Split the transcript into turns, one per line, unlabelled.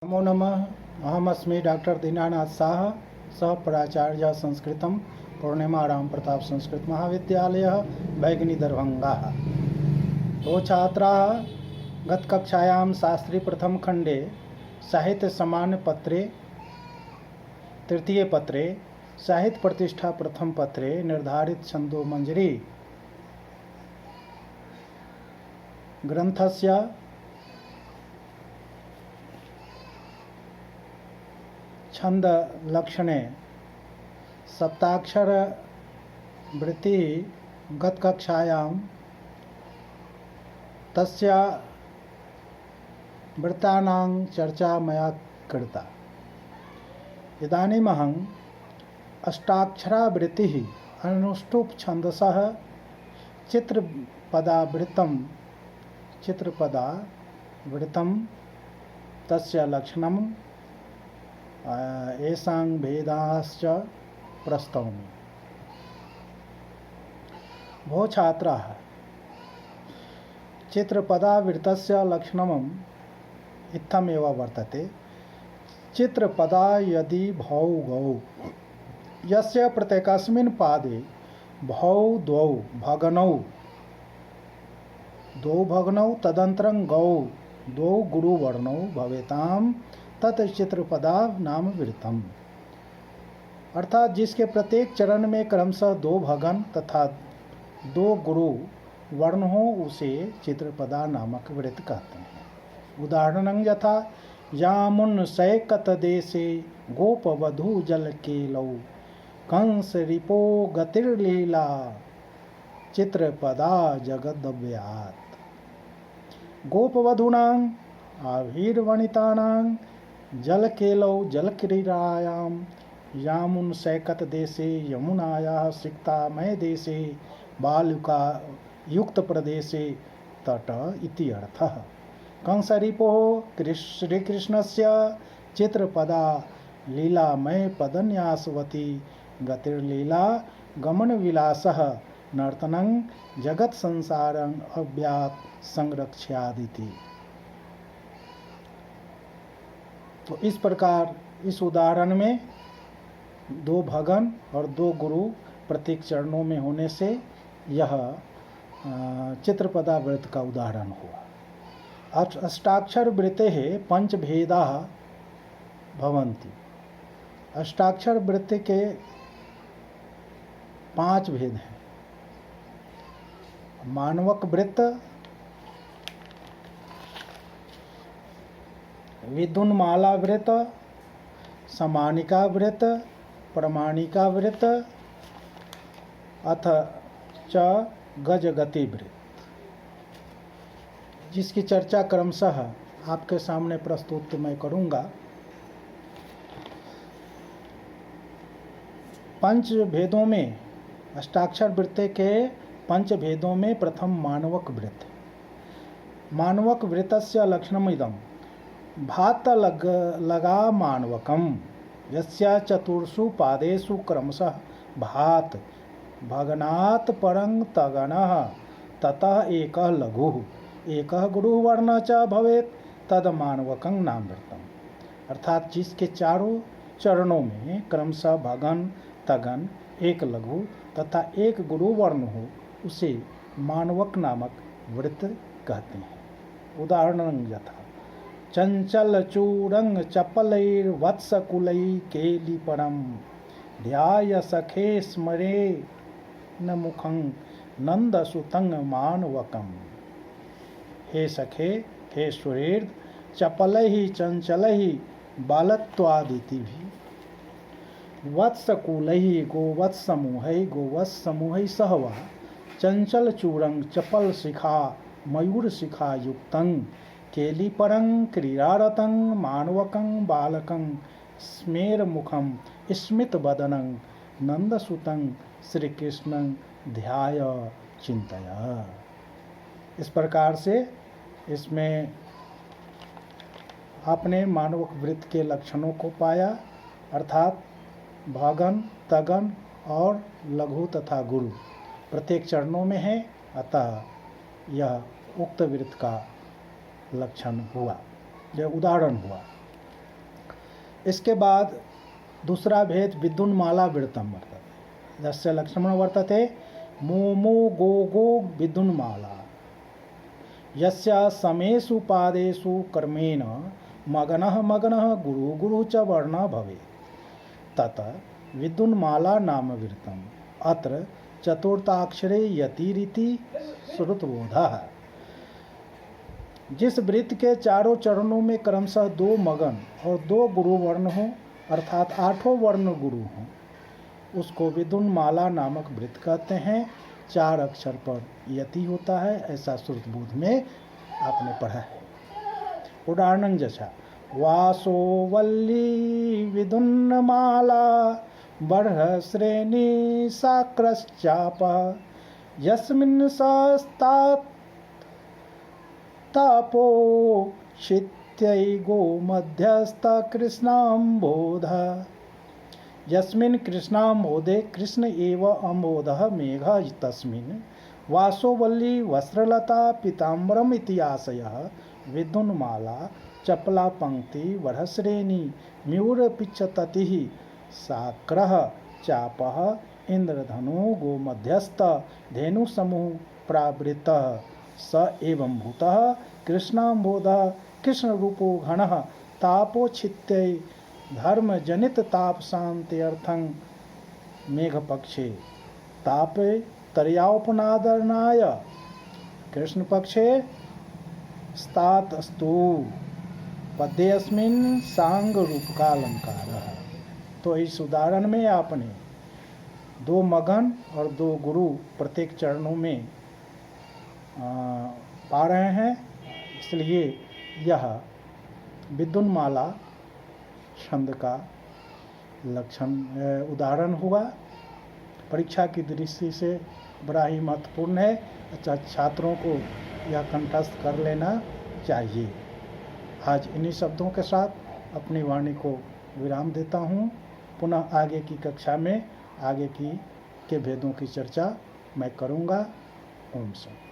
नमो नमः। अहमस्मि डॉक्टर दीनानाथ साह, सह प्राचार्य संस्कृतं पूर्णिमा राम प्रताप संस्कृत महाविद्यालय बैगनी दरभंगा। तो छात्राः गतकक्षायां शास्त्री प्रथम खंडे साहित्य सामान्य पत्रे तृतीय पत्रे साहित्य प्रतिष्ठा प्रथम पत्रे निर्धारित छंदो मंजरी ग्रंथस्य छंद लक्षणे सप्ताक्षर वृत्ति गतकक्षायां तस्य वृत्तानां चर्चा मया कृता। इदानीमहं अष्टाक्षरावृत्तिः अनुष्टुप् छन्दसः चित्रपदावृत्तं तस्य लक्षणं येषां भेदाश्च प्रस्तौमि। भो छात्राः, चित्रपदावृत्तस्य लक्षणम् इत्थमेव वर्तते। चित्रपदा यदि भौ गौ यस्य प्रत्येकस्मिन् पादे भौ द्वौ भग्नौ तदनन्तरं गौ द्वौ गुरुवर्णौ भवेतां तत् चित्रपदा नाम वृत्तम। अर्थात जिसके प्रत्येक चरण में क्रमशः दो भगन तथा दो गुरु वर्ण हो उसे चित्रपदा नामक वृत्त कहते हैं। उदाहरणं यथा यामुन सैकत देशे गोपवधू जल केलौ कंस रिपो गतिर्लीला चित्रपदा जगदव्यात्। गोपवधूनां आविर्वणितानां जलकेलौ जलक्रीडायां यामुन सैकत देशे यमुनायाः सिक्तामय देशे बालुका युक्त प्रदेशे तट इति अर्थः। कंसरिपोः श्रीकृष्णस्य चित्रपदा लीलामय पदन्यासवती गतिर्लीला गमनविलासः नर्तनं जगत् संसारं अव्यात् संरक्ष्यादिति। तो इस प्रकार इस उदाहरण में दो भगन और दो गुरु प्रत्येक चरणों में होने से यह चित्रपदा वृत्त का उदाहरण हुआ। अष्टाक्षर वृत्तेः पंचभेदाः भवन्ति। अष्टाक्षर वृत्ति के 5 भेद हैं। मानवक वृत्त, विद्युन्माला वृत्त, समानिका वृत्त, प्रमाणिका वृत्त अथ च गजगति वृत्त, जिसकी चर्चा क्रमशः आपके सामने प्रस्तुत मैं करूंगा। पंच भेदों में अष्टाक्षर वृत्ति के 5 भेदों में प्रथम मानवक वृत्त। मानवक वृत्तस्य लक्षणमिदं भात लगा मानवकम यस्य चतुर्षु पादेषु क्रमशः भात भगनात् परं तगनः ततः एकः लघुः एकः गुरुवर्ण च भवेत् तद मानवकं नाम वृत्तम्। अर्थात जिसके चारों चरणों में क्रमशः भगन तगन एक लघु तथा एक गुरुवर्ण हो उसे मानवक नामक वृत्त कहते हैं। उदाहरण यथा चंचल चूरंग चपलैर्वत्सकुलै केलिपरं ध्याय सखे स्मरे न मुखं नंदसुतं मानवकम्। हे सखे, हे सुहृद, चपलैः चंचलैः बालत्वादितिभिः वत्सकुलैः गोवत्समूहैः गोवत्समूहैः सह वा चंचल चूरंग चपल शिखा मयूर शिखा युक्तं केलिपरं क्रीडारतं मानवकं बालकं स्मेरमुखं स्मितवदनं नंदसुतं श्रीकृष्णं ध्याय चिंतय। इस प्रकार से इसमें आपने मानवक वृत्त के लक्षणों को पाया, अर्थात भगन तगन और लघु तथा गुरु प्रत्येक चरणों में है। अतः यह उक्त वृत्त का लक्षण हुआ, यह उदाहरण हुआ। इसके बाद दूसरा भेद विद्युन्माला वृत्तम वर्तते। यस्य लक्ष्मण वर्तते मोमो गो गो विद्युन्माला यस्य समेषु पादेषु कर्मेण मगनः मगनः गुरु गुरु च वर्ण भवेत् तत विद्युन्माला नाम वृत्तम। अत्र चतुर्थाक्षरे यतिरिति श्रुतबोधः। जिस वृत्त के चारों चरणों में क्रमशः 2 मगन और 2 गुरु वर्ण हों अर्थात 8 वर्ण गुरु हों उसको विद्युन्माला नामक वृत्त कहते हैं। 4 अक्षर पर यति होता है, ऐसा श्रुतबोध में आपने पढ़ा है। उदाहरण जैसा वासो वल्ली विद्युन्माला बर्ह श्रेणी साक्रश्चाप यस्मिन् सस्तात तापो शित्यै गो मध्यस्थ कृष्णाम्बोध यस्मिन् कृष्णाम्बोधे कृष्ण एव अम्बोधः मेघ तस्मिन् वासोवल्ली वस्त्रलता पीताम्बरम इतिहासयः विद्युन्माला चपला पंक्ति वरश्रेणी म्यूरपिच्छततिः साक्रः चापः इंद्रधनु गोमध्यस्थ धेनु समूह प्रावृतः स एवं भूतः कृष्णाम्बोधः कृष्ण रूपो घनः तापोच्छित्यै धर्म जनित ताप शांति अर्थं मेघपक्षे तापे तर्यापनादरणाय कृष्ण पक्षे स्तात अस्तु पद्यस्मिन् सांग रूप का अलंकार। तो इस उदाहरण में आपने 2 मगन और 2 गुरु प्रत्येक चरणों में पा रहे हैं, इसलिए यह विद्युन्माला छंद का लक्षण उदाहरण हुआ। परीक्षा की दृष्टि से बड़ा ही महत्वपूर्ण है। अच्छा, छात्रों को यह कंठस्थ कर लेना चाहिए। आज इन्हीं शब्दों के साथ अपनी वाणी को विराम देता हूँ। पुनः आगे की कक्षा में आगे के भेदों की चर्चा मैं करूँगा। ओम शांति।